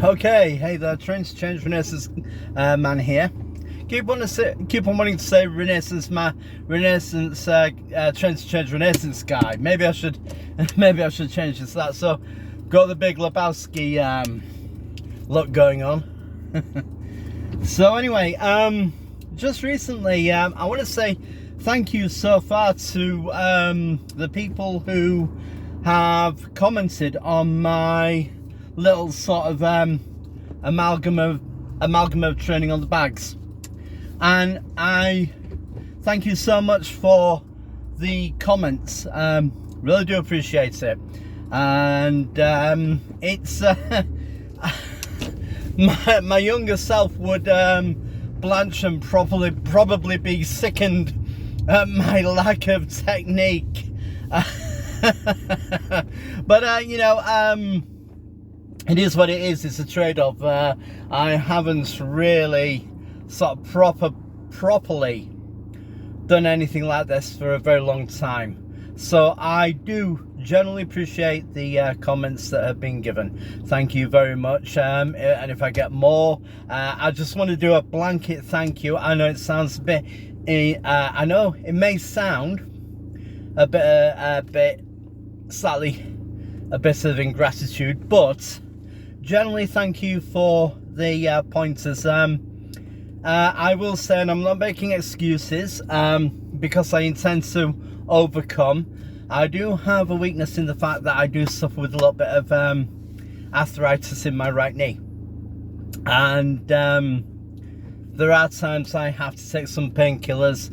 Okay, hey there, Trying to Change Renaissance man here. Keep on wanting to say Renaissance man, Renaissance Trying to Change Renaissance guy. Maybe I should change this to that. So, got the Big Lebowski look going on. So anyway, just recently, I want to say thank you so far to the people who have commented on my little sort of amalgam of training on the bags, and I thank you so much for the comments. Really do appreciate it, and it's my younger self would blanch and probably be sickened at my lack of technique. But you know, it is what it is. It's a trade-off. I haven't really sort of properly done anything like this for a very long time, so I do generally appreciate the comments that have been given. Thank you very much. And if I get more, I just want to do a blanket thank you. I know it sounds a bit I know it may sound a bit of ingratitude, but generally thank you for the pointers. I will say, and I'm not making excuses, because I intend to overcome. I do have a weakness in the fact that I do suffer with a little bit of arthritis in my right knee, and there are times I have to take some painkillers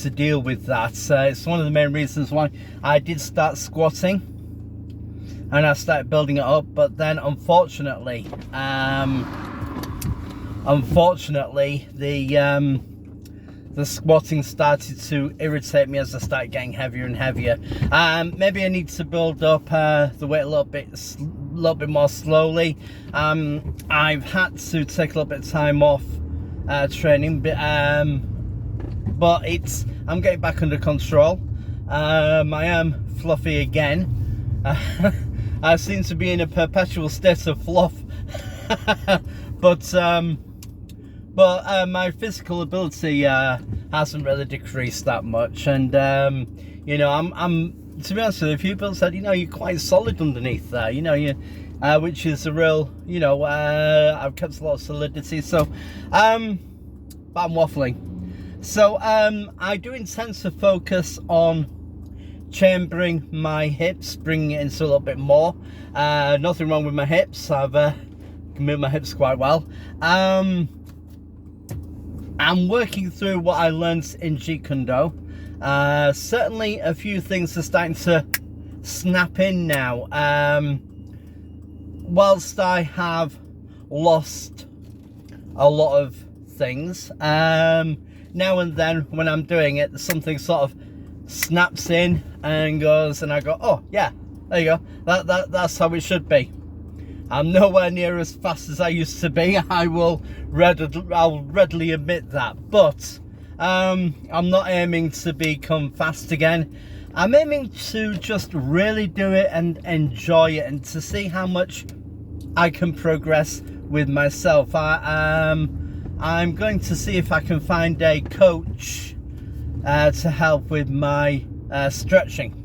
to deal with that. It's one of the main reasons why I did start squatting, and I started building it up. But then unfortunately the squatting started to irritate me as I started getting heavier and heavier. Maybe I need to build up the weight a little bit more slowly. I've had to take a little bit of time off training, but I'm getting back under control. I am fluffy again. I seem to be in a perpetual state of fluff. but my physical ability hasn't really decreased that much, and you know, I'm to be honest with you, people said, you know, you're quite solid underneath there, you know, which is a real, you know, I've kept a lot of solidity. So but I'm waffling. So I do intend to focus on chambering my hips, bringing it into a little bit more. Nothing wrong with my hips. I've can move my hips quite well. I'm working through what I learned in Jeet Kune Do. Certainly a few things are starting to snap in now. Whilst I have lost a lot of things, now and then when I'm doing it, something sort of snaps in and goes, and I go, oh yeah, there you go, that's how it should be. I'm nowhere near as fast as I used to be. I'll readily admit that, but I'm not aiming to become fast again. I'm aiming to just really do it and enjoy it, and to see how much I can progress with myself. I'm going to see if I can find a coach to help with my stretching.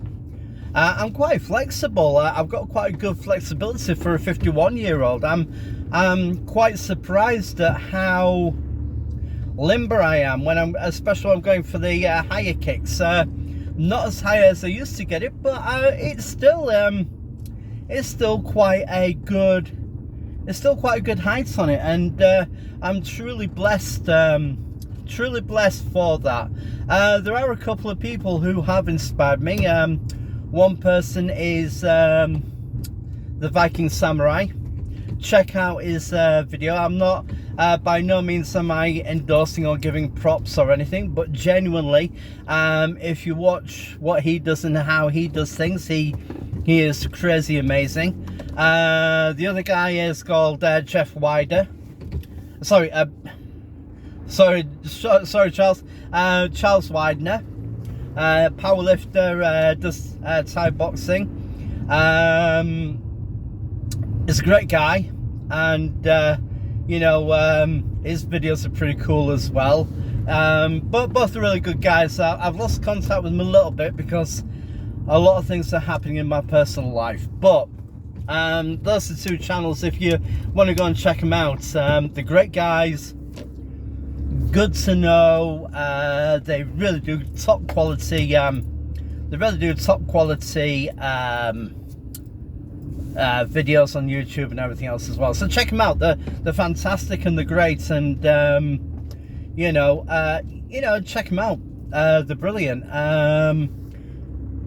I'm quite flexible. I've got quite a good flexibility for a 51-year-old. I'm quite surprised at how limber I am especially when I'm going for the higher kicks. Not as high as I used to get it, but it's still quite a good height on it, and I'm truly blessed. Truly blessed for that. There are a couple of people who have inspired me. One person is the Viking Samurai. Check out his video. I'm not, by no means am I endorsing or giving props or anything, but genuinely, if you watch what he does and how he does things, he is crazy amazing. The other guy is called Jeff Wider. Sorry, Charles. Charles Widener. Powerlifter, does Thai boxing. He's a great guy. and you know, his videos are pretty cool as well. But both are really good guys. I've lost contact with them a little bit because a lot of things are happening in my personal life, but those are two channels if you want to go and check them out. They're great guys, good to know. They really do top quality videos on YouTube and everything else as well, so check them out. They're fantastic and they're great, and you know, check them out. They're brilliant.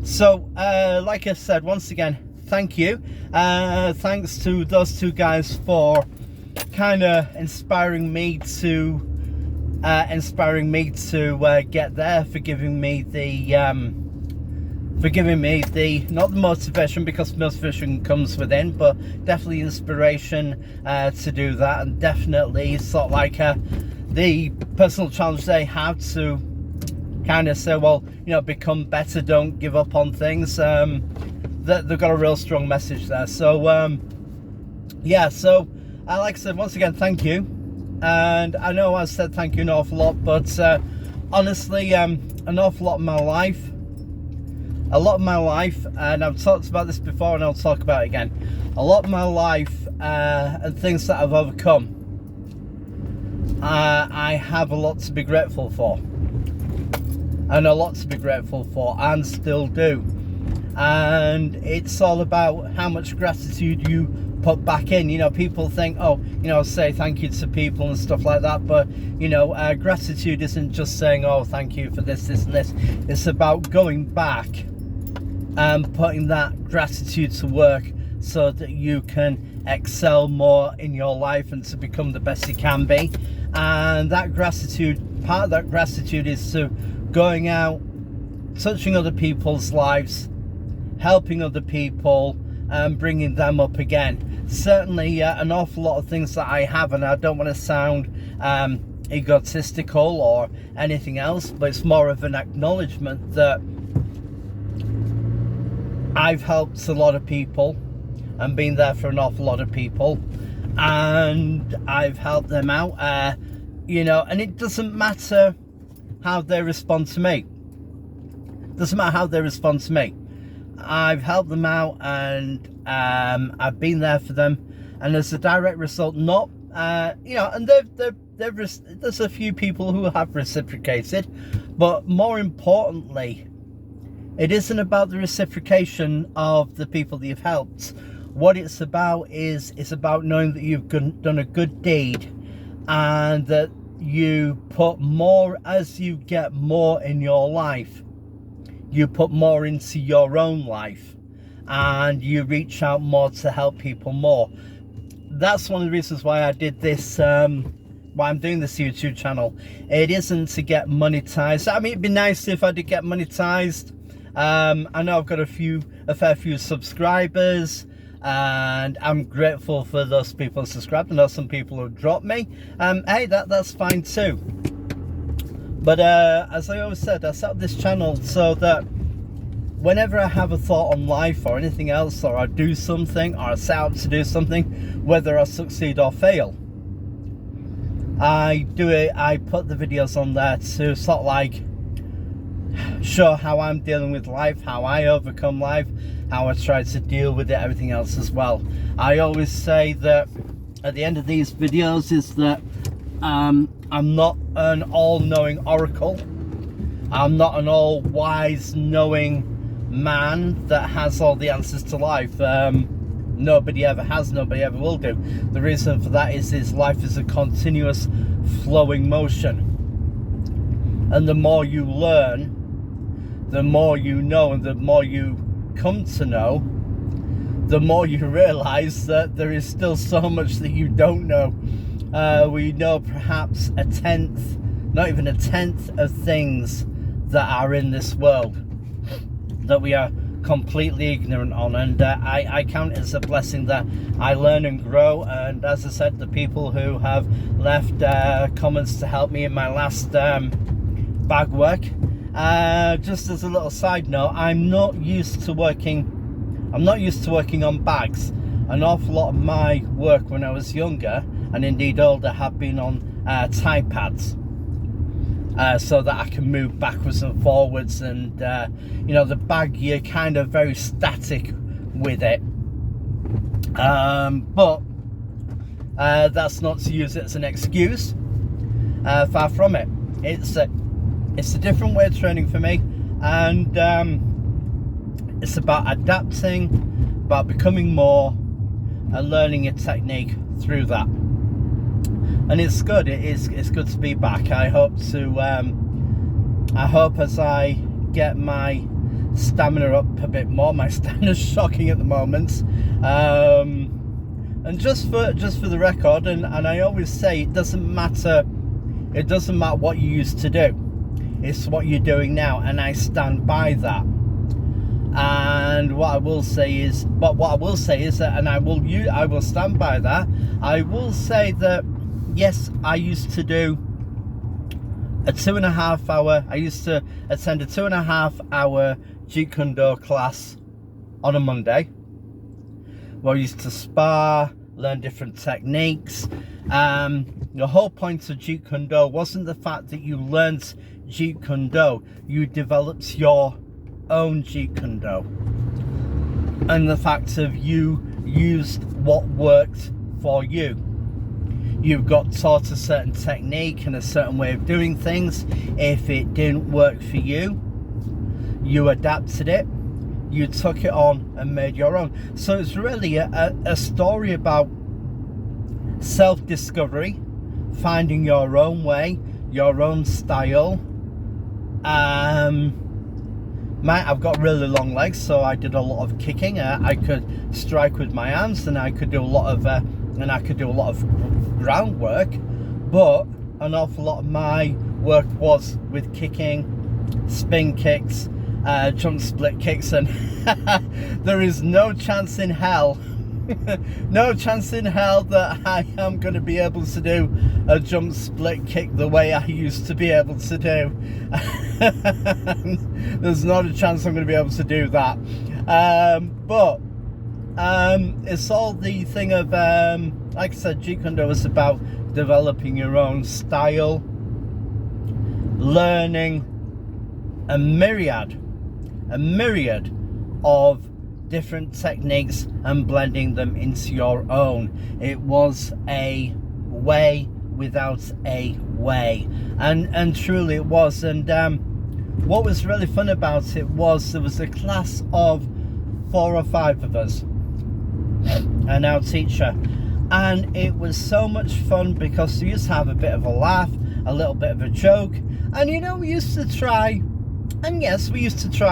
So like I said, once again, thank you. Thanks to those two guys for kind of inspiring me to get there, for giving me the not the motivation, because motivation comes within, but definitely inspiration to do that, and definitely sort of like the personal challenge they have to kind of say, well, you know, become better, don't give up on things. That they've got a real strong message there. So yeah, so like I said, once again, thank you. And I know I said thank you an awful lot, but honestly, an awful lot of my life, and I've talked about this before and I'll talk about it again, a lot of my life and things that I've overcome, I have a lot to be grateful for, and a lot to be grateful for, and still do. And it's all about how much gratitude you put back in. You know, people think, oh, you know, say thank you to people and stuff like that, but you know, gratitude isn't just saying, oh, thank you for this, this and this. It's about going back and putting that gratitude to work so that you can excel more in your life and to become the best you can be. And that gratitude, part of that gratitude is to going out, touching other people's lives, helping other people, and bringing them up again. Certainly an awful lot of things that I have, and I don't want to sound egotistical or anything else, but it's more of an acknowledgement that I've helped a lot of people and been there for an awful lot of people, and I've helped them out, you know, and it doesn't matter how they respond to me. Doesn't matter how they respond to me. I've helped them out, and I've been there for them, and as a direct result, not you know, and there's a few people who have reciprocated, but more importantly, it isn't about the reciprocation of the people that you've helped. What it's about is, it's about knowing that you've done a good deed, and that you put more, as you get more in your life, you put more into your own life, and you reach out more to help people more. That's one of the reasons why I did this, why I'm doing this YouTube channel. It isn't to get monetized. I mean, it'd be nice if I did get monetized. I know I've got a fair few subscribers, and I'm grateful for those people who subscribed. I know some people have dropped me. Hey, that's fine too. But as I always said, I set up this channel so that whenever I have a thought on life or anything else, or I do something, or I set out to do something, whether I succeed or fail, I do it. I put the videos on there to sort of like show how I'm dealing with life, how I overcome life, how I try to deal with it, everything else as well. I always say that at the end of these videos is that I'm not an all-knowing oracle. I'm not an all-wise knowing man that has all the answers to life. Nobody ever has, nobody ever will do. The reason for that is life is a continuous flowing motion, and the more you learn, the more you know, and the more you come to know, the more you realize that there is still so much that you don't know. We know perhaps a tenth, not even a tenth of things that are in this world that we are completely ignorant on, and I count it as a blessing that I learn and grow. And as I said, the people who have left comments to help me in my last bag work, just as a little side note, I'm not used to working on bags. an awful lot of my work when I was younger, and indeed older, have been on Thai pads. So that I can move backwards and forwards, and you know, the bag, you're kind of very static with it. But that's not to use it as an excuse. Far from it. It's a different way of training for me, and it's about adapting, about becoming more, and learning a technique through that. And it's good. It's good to be back. I hope as I get my stamina up a bit more. My stamina's shocking at the moment. And just for the record, and I always say, it doesn't matter what you used to do. It's what you're doing now, and I stand by that. And what I will say is that, and I will stand by that. I will say that, yes, I used to do a 2.5 hour. I used to attend a 2.5 hour Jeet Kune Do class on a Monday, where I used to spar, learn different techniques. The whole point of Jeet Kune Do wasn't the fact that you learnt Jeet Kune Do. You developed your own Jeet Kune Do, and the fact of you used what worked for you. You got taught a certain technique and a certain way of doing things. If it didn't work for you, you adapted it, you took it on and made your own. So it's really a story about self-discovery, finding your own way, your own style. I've got really long legs, so I did a lot of kicking. I could strike with my hands, and I could do a lot of groundwork, but an awful lot of my work was with kicking, spin kicks, jump split kicks, and there is no chance in hell that I am going to be able to do a jump split kick the way I used to be able to do. There's not a chance I'm going to be able to do that. But it's all the thing of, like I said, Jeet Kune Do is about developing your own style, learning a myriad of different techniques and blending them into your own. It was a way without a way, and truly it was. And what was really fun about it was there was a class of 4 or 5 of us and our teacher, and it was so much fun because we used to have a bit of a laugh, a little bit of a joke, and you know, we used to try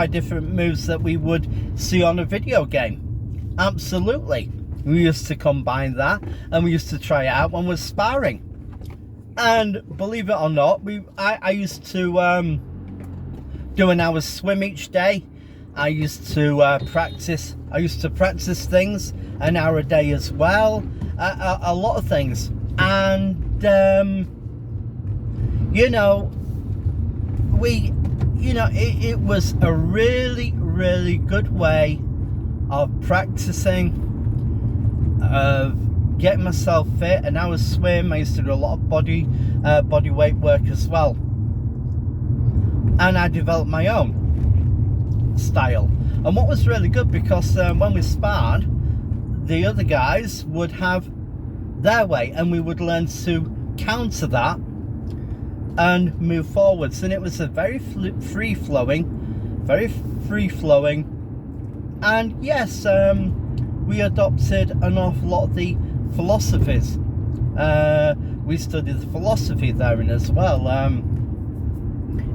different moves that we would see on a video game. Absolutely, we used to combine that, and we used to try it out when we're sparring. And believe it or not, I used to do an hour's swim each day. I used to practice things an hour a day as well, a lot of things. And you know, it was a really, really good way of practicing, of getting myself fit. An hour's swim. I used to do a lot of body weight work as well, and I developed my own style. And what was really good, because when we sparred, the other guys would have their way, and we would learn to counter that and move forwards. And it was a very free flowing, and yes, we adopted an awful lot of the philosophies. We studied the philosophy therein as well.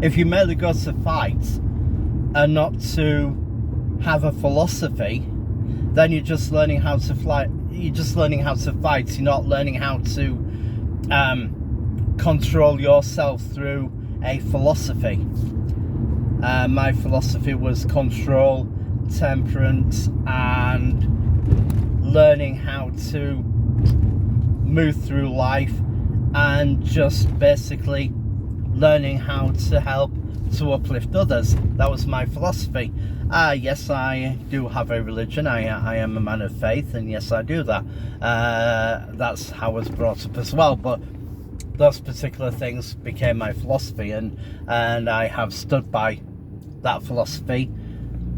If you merely go to fight and not to have a philosophy, then you're just learning how to fight. You're not learning how to control yourself through a philosophy. My philosophy was control, temperance, and learning how to move through life, and just basically learning how to help to uplift others. That was my philosophy. Yes, I do have a religion. I am a man of faith, and yes, I do that. That's how I was brought up as well. But those particular things became my philosophy, and I have stood by that philosophy,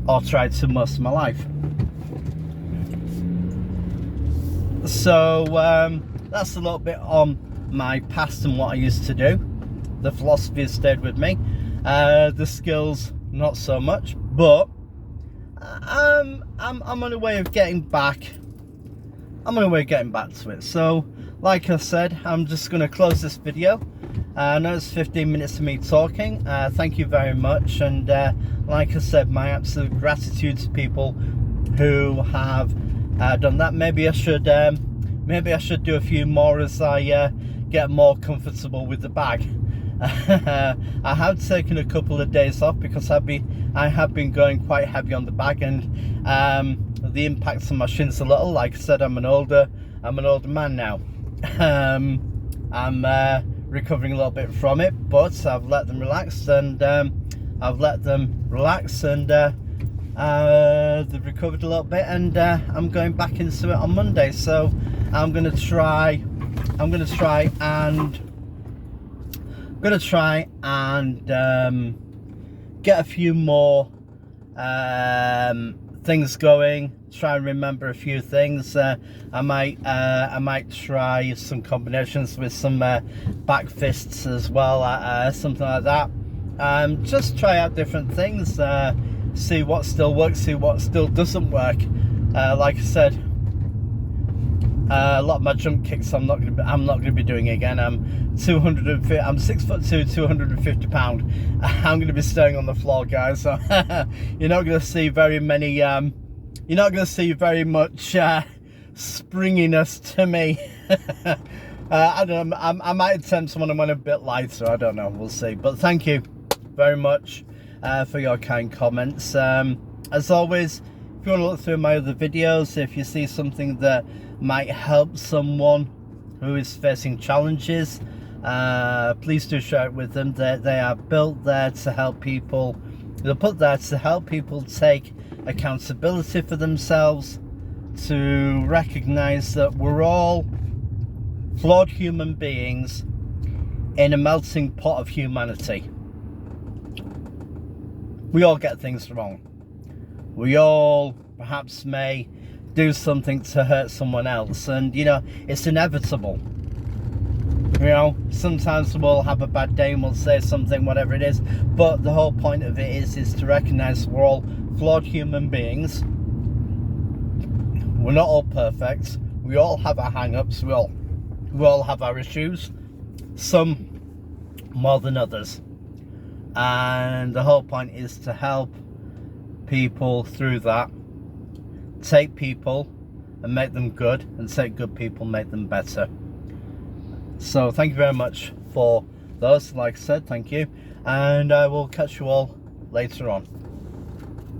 or tried to, most of my life. So that's a little bit on my past and what I used to do. The philosophy has stayed with me. The skills, not so much, but I'm on a way of getting back. I'm on a way of getting back to it. So, like I said, I'm just going to close this video. I know it's 15 minutes of me talking. Thank you very much, and like I said, my absolute gratitude to people who have done that. Maybe I should do a few more as I get more comfortable with the bag. I have taken a couple of days off because I have been going quite heavy on the bag, and the impact on my shins a little. Like I said, I'm an older man now. I'm recovering a little bit from it, but I've let them relax, and they've recovered a little bit, and I'm going back into it on Monday. So I'm gonna try and get a few more things going. Try and remember a few things. I might try some combinations with some back fists as well, something like that. Just try out different things, see what still works, see what still doesn't work. Like I said, a lot of my jump kicks I'm not gonna be doing again. I'm 6'2", 250 pound. I'm gonna be staying on the floor, guys. So you're not gonna see very many. You're not gonna see very much springiness to me. I don't know. I might attempt someone when I'm a bit lighter. I don't know. We'll see. But thank you very much for your kind comments. As always, if you want to look through my other videos, if you see something that might help someone who is facing challenges, please do share it with them. They are built there to help people. They're put there to help people take accountability for themselves, to recognize that we're all flawed human beings in a melting pot of humanity. We all get things wrong. We all perhaps may do something to hurt someone else, and you know, it's inevitable. You know, sometimes we'll have a bad day and we'll say something, whatever it is, but the whole point of it is to recognize we're all flawed human beings. We're not all perfect. We all have our hang-ups. We all have our issues, some more than others, and the whole point is to help people through that. Take people and make them good, and take good people, make them better. So thank you very much for those. Like I said, thank you, and I will catch you all later on.